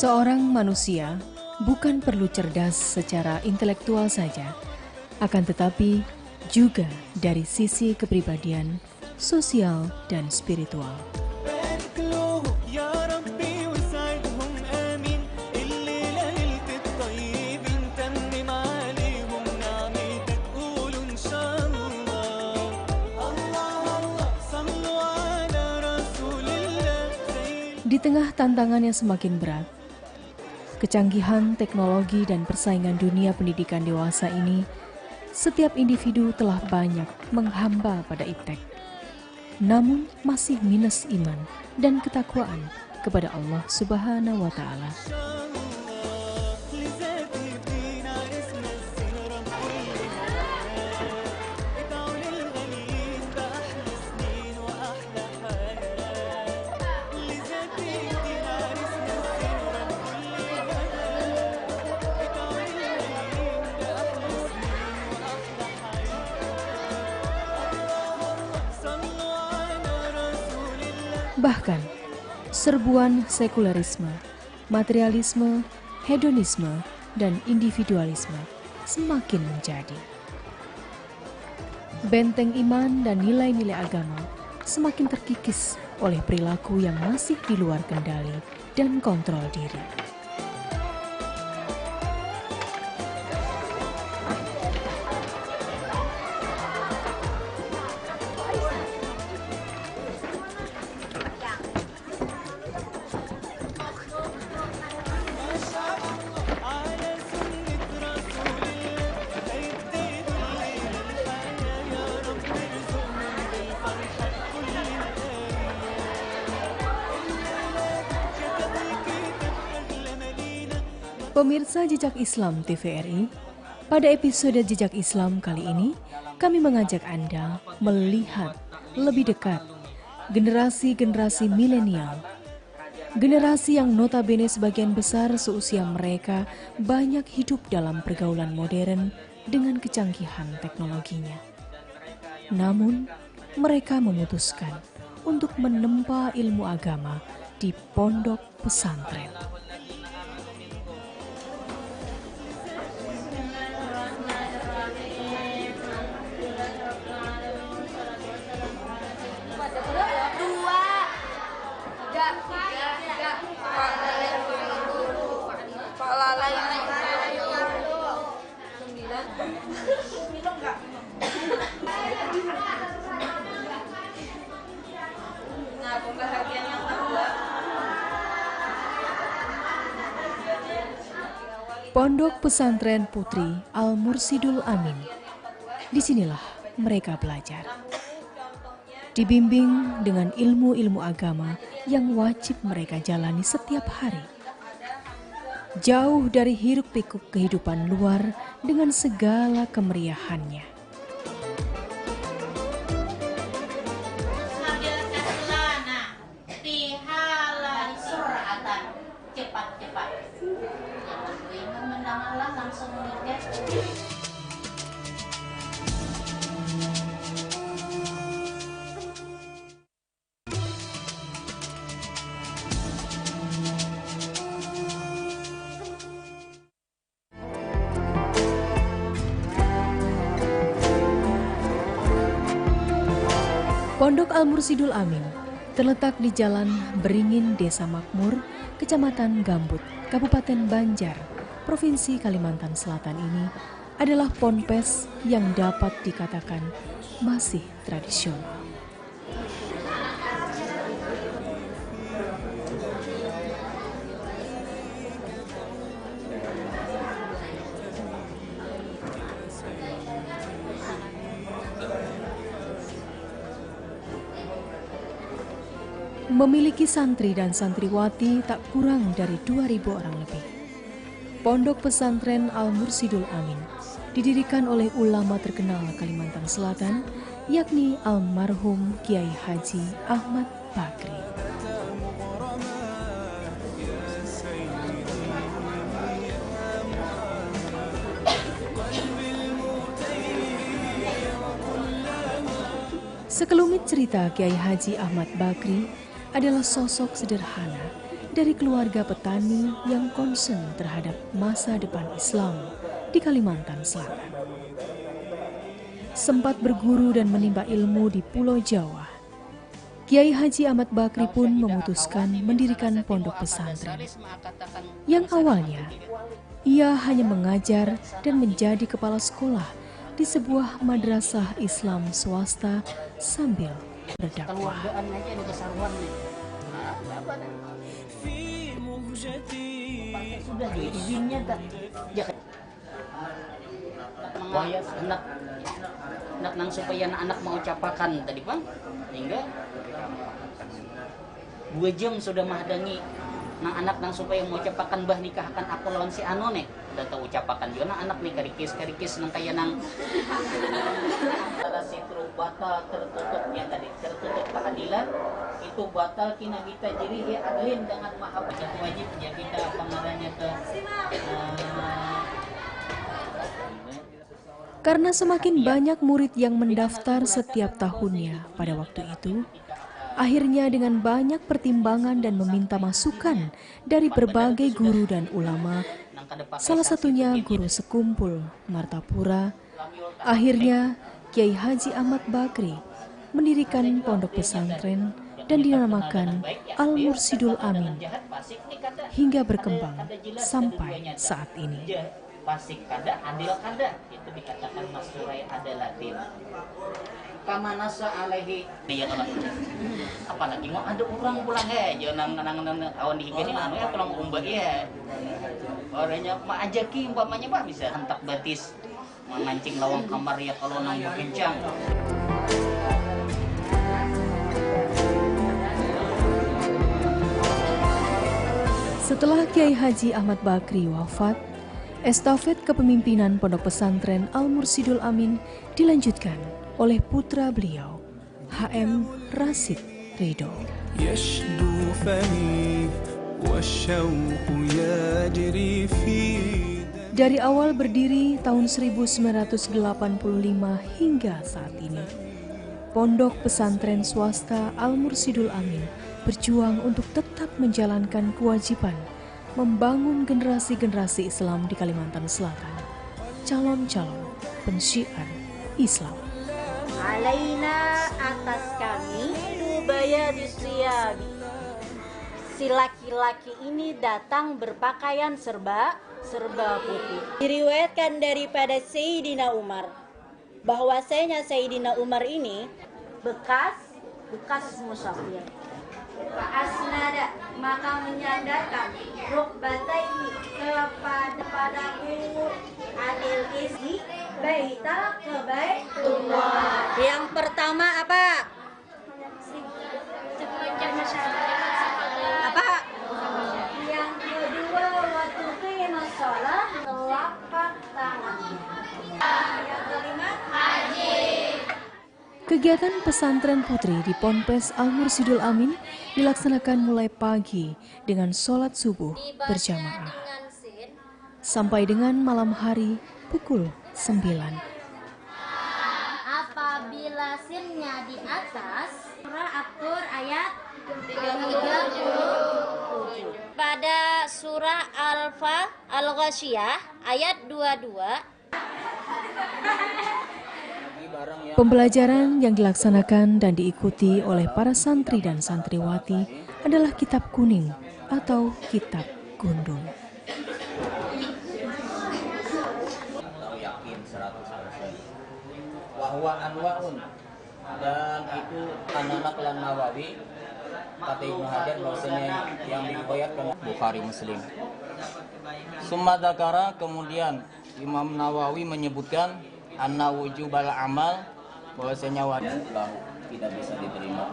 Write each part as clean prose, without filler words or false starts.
Seorang manusia bukan perlu cerdas secara intelektual saja, akan tetapi juga dari sisi kepribadian, sosial, dan spiritual. Di tengah tantangan yang semakin berat, kecanggihan teknologi dan persaingan dunia pendidikan dewasa ini, setiap individu telah banyak menghamba pada iptek. Namun masih minus iman dan ketakwaan kepada Allah Subhanahu wa Ta'ala. Bahkan, serbuan sekularisme, materialisme, hedonisme, dan individualisme semakin menjadi. Benteng iman dan nilai-nilai agama semakin terkikis oleh perilaku yang masih di luar kendali dan kontrol diri. Pemirsa Jejak Islam TVRI, pada episode Jejak Islam kali ini, kami mengajak Anda melihat lebih dekat generasi-generasi milenial. Generasi yang notabene sebagian besar seusia mereka banyak hidup dalam pergaulan modern dengan kecanggihan teknologinya. Namun, mereka memutuskan untuk menempa ilmu agama di pondok pesantren. Pondok Pesantren Putri Al-Mursidul Amin. Disinilah mereka belajar. Dibimbing dengan ilmu-ilmu agama yang wajib mereka jalani setiap hari. Jauh dari hiruk-pikuk kehidupan luar dengan segala kemeriahannya. Pondok Al-Mursidul Amin terletak di Jalan Beringin, Desa Makmur, Kecamatan Gambut, Kabupaten Banjar, Provinsi Kalimantan Selatan ini adalah ponpes yang dapat dikatakan masih tradisional. Memiliki santri dan santriwati tak kurang dari 2.000 orang lebih. Pondok Pesantren Al-Mursidul Amin didirikan oleh ulama terkenal Kalimantan Selatan, yakni almarhum Kiai Haji Ahmad Bakri. Sekelumit cerita Kiai Haji Ahmad Bakri adalah sosok sederhana dari keluarga petani yang concern terhadap masa depan Islam di Kalimantan Selatan. Sempat berguru dan menimba ilmu di Pulau Jawa, Kiai Haji Ahmad Bakri pun memutuskan mendirikan pondok pesantren. Yang awalnya, ia hanya mengajar dan menjadi kepala sekolah di sebuah madrasah Islam swasta sambil berdakwah. Sudah izinnya tak? Hendak nang supaya anak mau capakan tadi bang, hingga 2 jam sudah mahdangi nang anak nang supaya mau capakan bah nikahkan aku lawan si Ano nih, udah tahu capakan juga nang anak nih karikis nang kaya nang si truk batal tertutupnya tadi, tertutup keadilan itu batal kina kita jadi ya adlin dengan maha itu wajib ya kita pengarahnya ke Karena semakin banyak murid yang mendaftar setiap tahunnya pada waktu itu, akhirnya dengan banyak pertimbangan dan meminta masukan dari berbagai guru dan ulama, salah satunya guru sekumpul Martapura, akhirnya Kiai Haji Ahmad Bakri mendirikan pondok pesantren dan dinamakan Al-Mursidul Amin hingga berkembang sampai saat ini. Pasik kada, adil kada, itu dikatakan masurai adalatin. Kamanasa alaihi ya Allah. Apalagi mau ada orang pulang jangan awan dihigani anu ya pulang umbak ya. Orangnya mak ajaki umpamanya Pak bisa hentak batis mengancing lawang kamar ya kalau nang kencang. Setelah Kiai Haji Ahmad Bakri wafat, estafet kepemimpinan pondok pesantren Al-Mursidul Amin dilanjutkan oleh putra beliau, HM Rasid Ridho. Dari awal berdiri tahun 1985 hingga saat ini, pondok pesantren swasta Al-Mursidul Amin berjuang untuk tetap menjalankan kewajiban membangun generasi-generasi Islam di Kalimantan Selatan, calon-calon pensyiar Islam. Alaina atas kami ubaya disiabi. Si laki-laki ini datang berpakaian serba putih. Diriwayatkan daripada Sayyidina Umar bahwasanya Sayyidina Umar ini bekas musafir. Asnada maka menyandarkan rukbataihi kepadaku adil isi baital ke baitullah. Yang pertama apa? Apa? Yang kedua waktu qiyamah shalah telapak tangannya. Yang kelima haji. Kegiatan pesantren putri di Ponpes Al-Mursidul Amin dilaksanakan mulai pagi dengan sholat subuh berjamaah sampai dengan malam hari pukul 9. Apabila sinnya di atas, surah At-Tur ayat 37. Pada surah Al-Ghasyiyah ayat 22. Pembelajaran yang dilaksanakan dan diikuti oleh para santri dan santriwati adalah kitab kuning atau kitab gundul. Yakin 100%. Wahwa anwaun, dan itu anak-anak lan Nawawi kata Ibnu Hajar bahwasanya yang diriwayatkan Bukhari Muslim. Summa dzakara, kemudian Imam Nawawi menyebutkan anna wujubal amal, bahwasanya wajib tidak bisa diterima.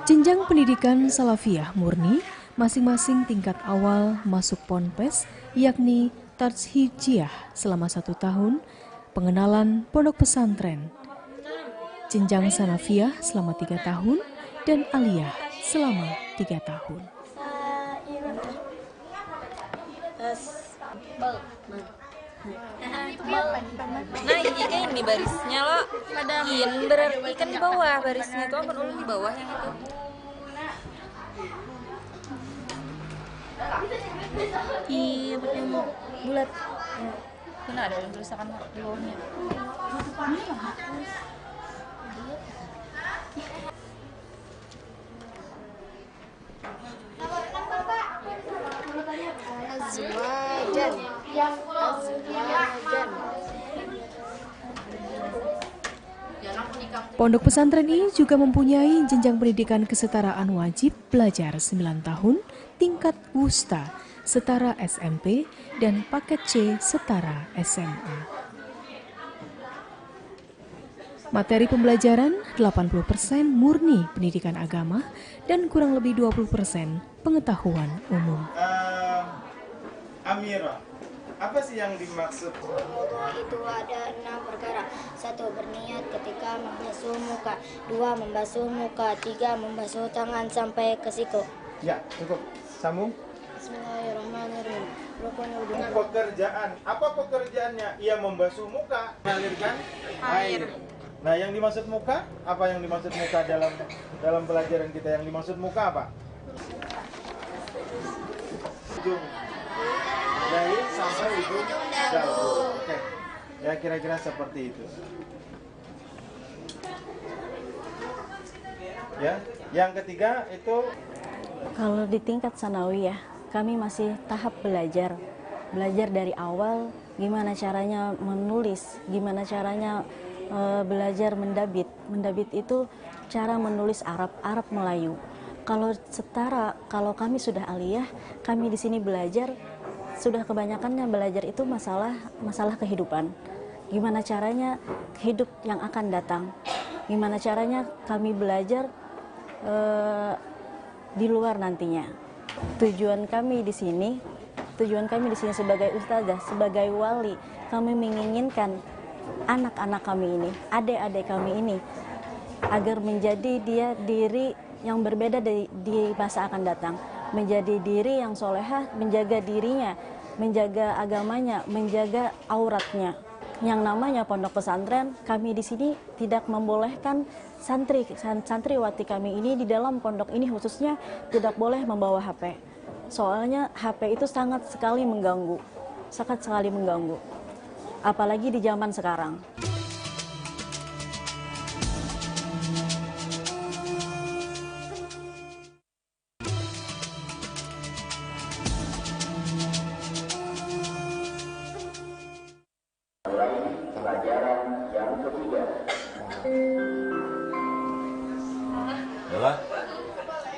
Jenjang pendidikan salafiyah murni masing-masing tingkat awal masuk ponpes yakni Tarshijiyah selama 1 tahun, pengenalan pondok pesantren, jenjang sanafiyah selama 3 tahun, dan aliyah selama 3 tahun. Nah, ini barisnya lo pada ikan di bawah barisnya tuh, kan ulun di bawah yang itu. Iya, yang bulat. Mana ada yang tulisan di bawahnya. Azwajan. Pondok pesantren ini juga mempunyai jenjang pendidikan kesetaraan wajib belajar 9 tahun, tingkat wusta, setara SMP, dan paket C setara SMA. Materi pembelajaran 80% murni pendidikan agama dan kurang lebih 20% pengetahuan umum. Amira, apa sih yang dimaksud? Wudu itu ada 6 perkara. 1. Berniat ketika membasuh muka. 2. Membasuh muka. 3. Membasuh tangan sampai ke siku. Ya, cukup. Sambung. Bismillahirrahmanirrahim. Rukun wudu. Pekerjaan. Apa pekerjaannya? Ia membasuh muka, mengalirkan air. Nah, yang dimaksud muka, apa yang dimaksud muka dalam pelajaran kita? Yang dimaksud muka apa? Ujung dari sampai ujung dagu. Oke. Ya, kira-kira seperti itu. Ya, yang ketiga itu kalau di tingkat sanawiyah kami masih tahap belajar dari awal gimana caranya menulis, gimana caranya belajar mendabit itu cara menulis Arab Melayu. Kalau kami sudah aliyah, kami di sini belajar sudah kebanyakannya belajar itu masalah kehidupan. Gimana caranya hidup yang akan datang? Gimana caranya kami belajar di luar nantinya? Tujuan kami di sini sebagai ustazah, sebagai wali, kami menginginkan anak-anak kami ini, adik-adik kami ini, agar menjadi diri yang berbeda di masa akan datang, menjadi diri yang solehah, menjaga dirinya, menjaga agamanya, menjaga auratnya. Yang namanya pondok pesantren, kami di sini tidak membolehkan santriwati kami ini di dalam pondok ini khususnya tidak boleh membawa HP. Soalnya HP itu sangat sekali mengganggu, apalagi di zaman sekarang.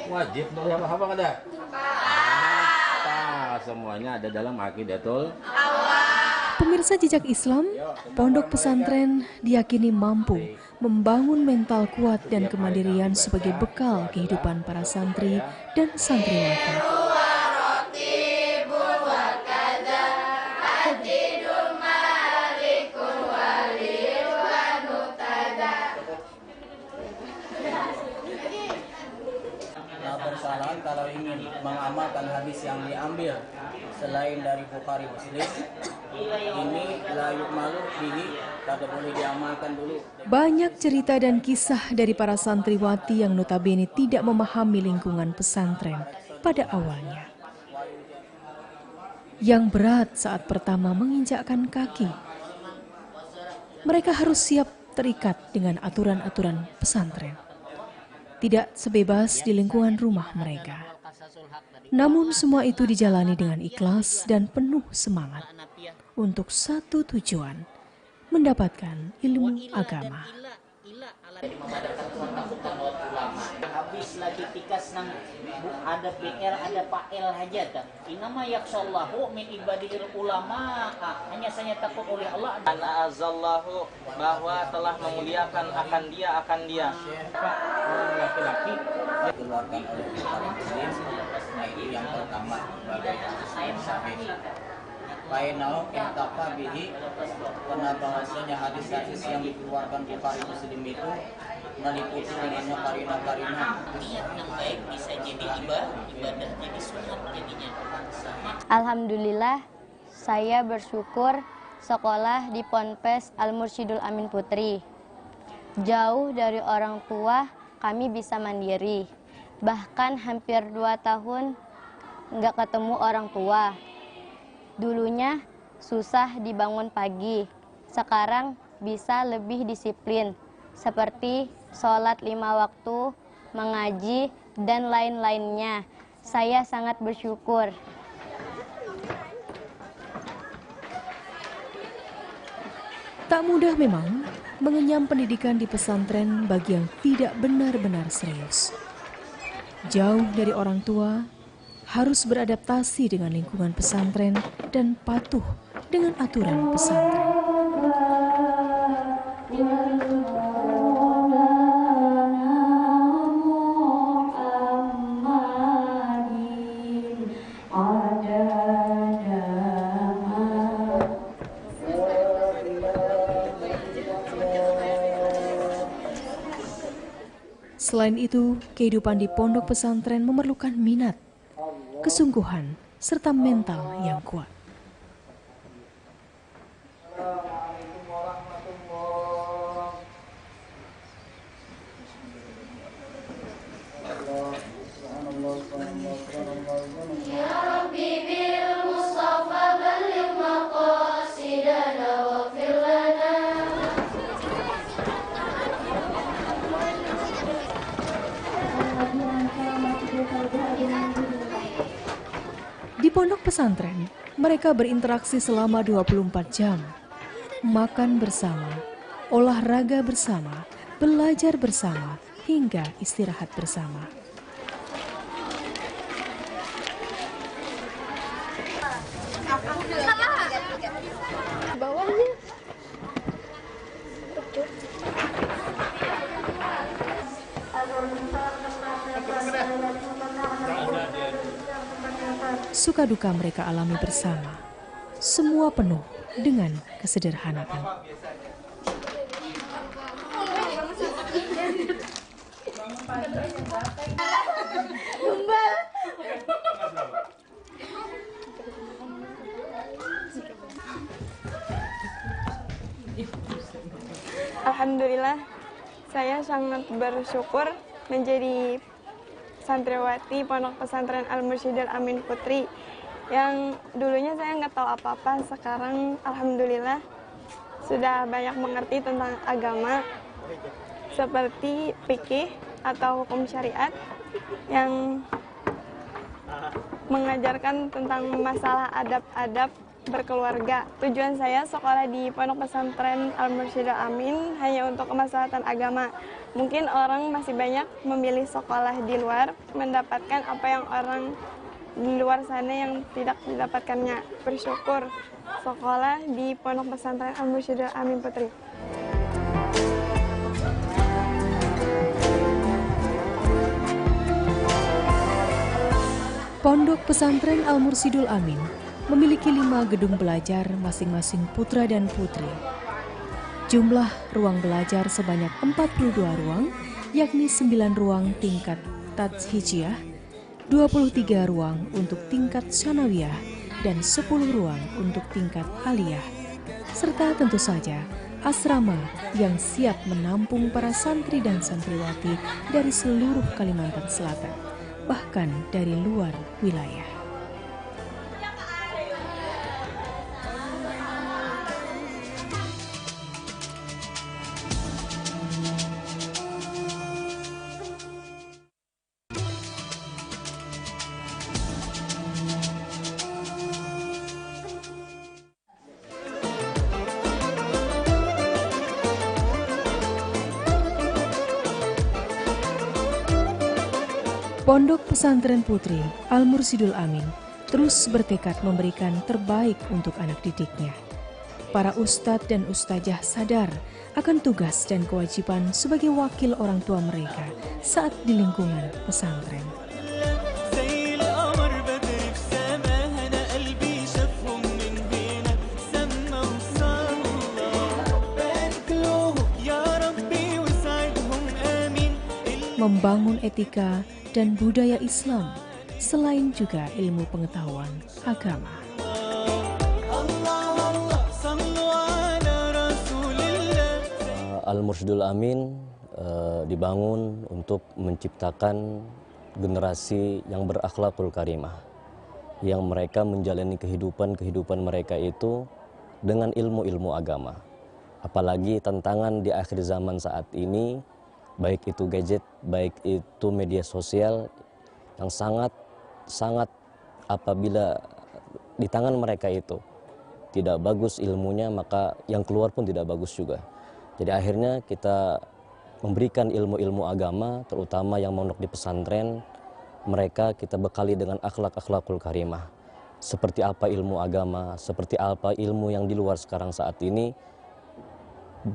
Wajib apa ada? Semuanya ada dalam Aqidatul. Pemirsa Jejak Islam, pondok pesantren diyakini mampu membangun mental kuat dan kemandirian sebagai bekal kehidupan para santri dan santriwati. Persalahan kalau ingin mengamalkan hadis yang diambil selain dari Bukhari Muslim, ini la yukmalu bihi, tidak boleh diamalkan dulu. Banyak cerita dan kisah dari para santriwati yang notabene tidak memahami lingkungan pesantren pada awalnya. Yang berat saat pertama menginjakkan kaki. Mereka harus siap terikat dengan aturan-aturan pesantren. Tidak sebebas di lingkungan rumah mereka. Namun semua itu dijalani dengan ikhlas dan penuh semangat untuk satu tujuan, mendapatkan ilmu agama. Habis lagi tikas nang ada PR ada Pak L aja dah. Inama yaksallahu min ibadil ulama. Hanya saya takut oleh Allah. Ana azallahu bahwa telah memuliakan akan dia. Laki-laki dikeluarkan oleh Bukhari Muslim. Nah itu yang pertama sebagai hadis sahih. Bainau intafa bihi, karena bahasanya hadis-hadis yang dikeluarkan Bukhari Muslim itu meliputi dengannya karina-karina. Niat yang baik bisa jadi ibadah jadi sunat jadinya. Alhamdulillah, saya bersyukur sekolah di Ponpes Al-Mursyidul Amin Putri. Jauh dari orang tua, kami bisa mandiri. Bahkan hampir 2 tahun nggak ketemu orang tua. Dulunya susah dibangun pagi, sekarang bisa lebih disiplin, seperti sholat 5 waktu, mengaji, dan lain-lainnya. Saya sangat bersyukur. Tak mudah memang mengenyam pendidikan di pesantren bagi yang tidak benar-benar serius. Jauh dari orang tua, harus beradaptasi dengan lingkungan pesantren dan patuh dengan aturan pesantren. Selain itu, kehidupan di pondok pesantren memerlukan minat, kesungguhan, serta mental yang kuat. Di pondok pesantren, mereka berinteraksi selama 24 jam. Makan bersama, olahraga bersama, belajar bersama, hingga istirahat bersama. Bawahnya. Suka duka mereka alami bersama, semua penuh dengan kesederhanaan. Alhamdulillah, saya sangat bersyukur menjadi santriwati Pondok Pesantren Al-Mursyidul Amin Putri. Yang dulunya saya nggak tahu apa-apa, sekarang alhamdulillah sudah banyak mengerti tentang agama seperti fikih atau hukum syariat yang mengajarkan tentang masalah adab-adab berkeluarga. Tujuan saya sekolah di Pondok Pesantren Al-Mursyidul Amin hanya untuk kemaslahatan agama. Mungkin orang masih banyak memilih sekolah di luar, mendapatkan apa yang orang di luar sana yang tidak didapatkannya. Bersyukur sekolah di Pondok Pesantren Al-Mursyidul Amin Putri. Pondok Pesantren Al-Mursyidul Amin memiliki 5 gedung belajar masing-masing putra dan putri. Jumlah ruang belajar sebanyak 42 ruang, yakni 9 ruang tingkat tadhijiyah, 23 ruang untuk tingkat sanawiyah, dan 10 ruang untuk tingkat aliyah. Serta tentu saja asrama yang siap menampung para santri dan santriwati dari seluruh Kalimantan Selatan, bahkan dari luar wilayah. Pondok Pesantren Putri Al-Mursyidul Amin terus bertekad memberikan terbaik untuk anak didiknya. Para ustadz dan ustazah sadar akan tugas dan kewajiban sebagai wakil orang tua mereka saat di lingkungan pesantren. Membangun etika dan budaya Islam, selain juga ilmu pengetahuan agama. Al-Mursyidul Amin dibangun untuk menciptakan generasi yang berakhlakul karimah, yang mereka menjalani kehidupan mereka itu dengan ilmu-ilmu agama. Apalagi tantangan di akhir zaman saat ini, baik itu gadget, baik itu media sosial, yang sangat apabila di tangan mereka itu tidak bagus ilmunya, maka yang keluar pun tidak bagus juga. Jadi akhirnya kita memberikan ilmu-ilmu agama, terutama yang mondok di pesantren, mereka kita bekali dengan akhlak-akhlakul karimah. Seperti apa ilmu agama, seperti apa ilmu yang di luar sekarang saat ini.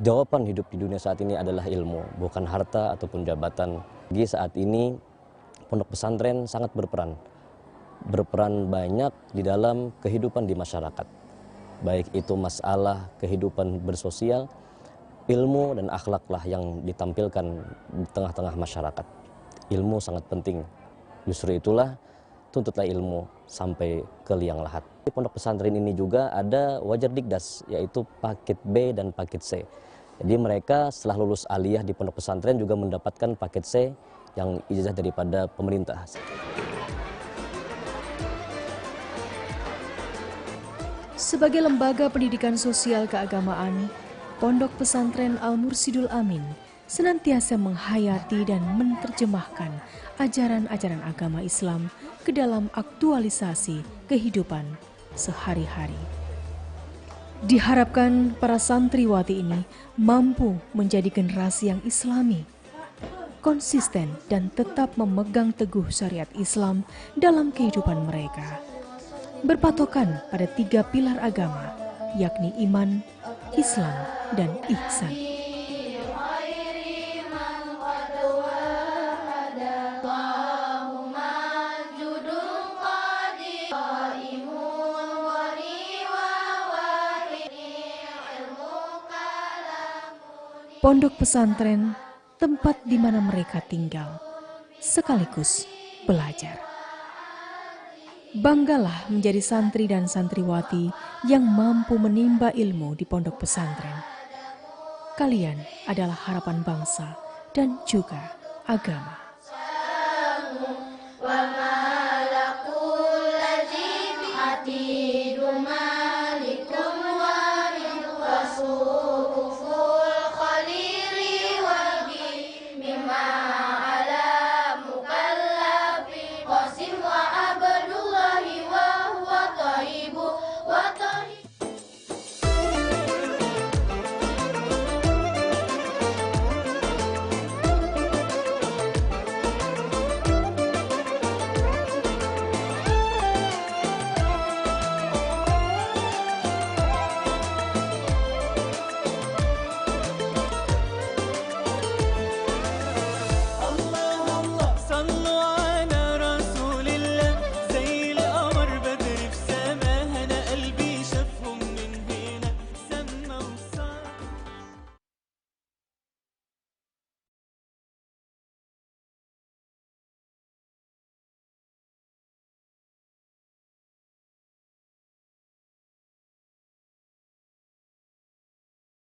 Jawaban hidup di dunia saat ini adalah ilmu, bukan harta ataupun jabatan. Jadi saat ini pondok pesantren sangat berperan banyak di dalam kehidupan di masyarakat. Baik itu masalah kehidupan bersosial, ilmu dan akhlaklah yang ditampilkan di tengah-tengah masyarakat. Ilmu sangat penting. Justru itulah tuntutlah ilmu sampai ke liang lahat. Di pondok pesantren ini juga ada wajar dikdas, yaitu paket B dan paket C. Jadi mereka setelah lulus aliyah di pondok pesantren juga mendapatkan paket C yang ijazah daripada pemerintah. Sebagai lembaga pendidikan sosial keagamaan, Pondok Pesantren Al-Mursyidul Amin senantiasa menghayati dan menerjemahkan ajaran-ajaran agama Islam ke dalam aktualisasi kehidupan sehari-hari. Diharapkan para santriwati ini mampu menjadi generasi yang islami, konsisten dan tetap memegang teguh syariat Islam dalam kehidupan mereka. Berpatokan pada 3 pilar agama, yakni iman, Islam, dan ihsan. Pondok pesantren, tempat di mana mereka tinggal, sekaligus belajar. Banggalah menjadi santri dan santriwati yang mampu menimba ilmu di pondok pesantren. Kalian adalah harapan bangsa dan juga agama.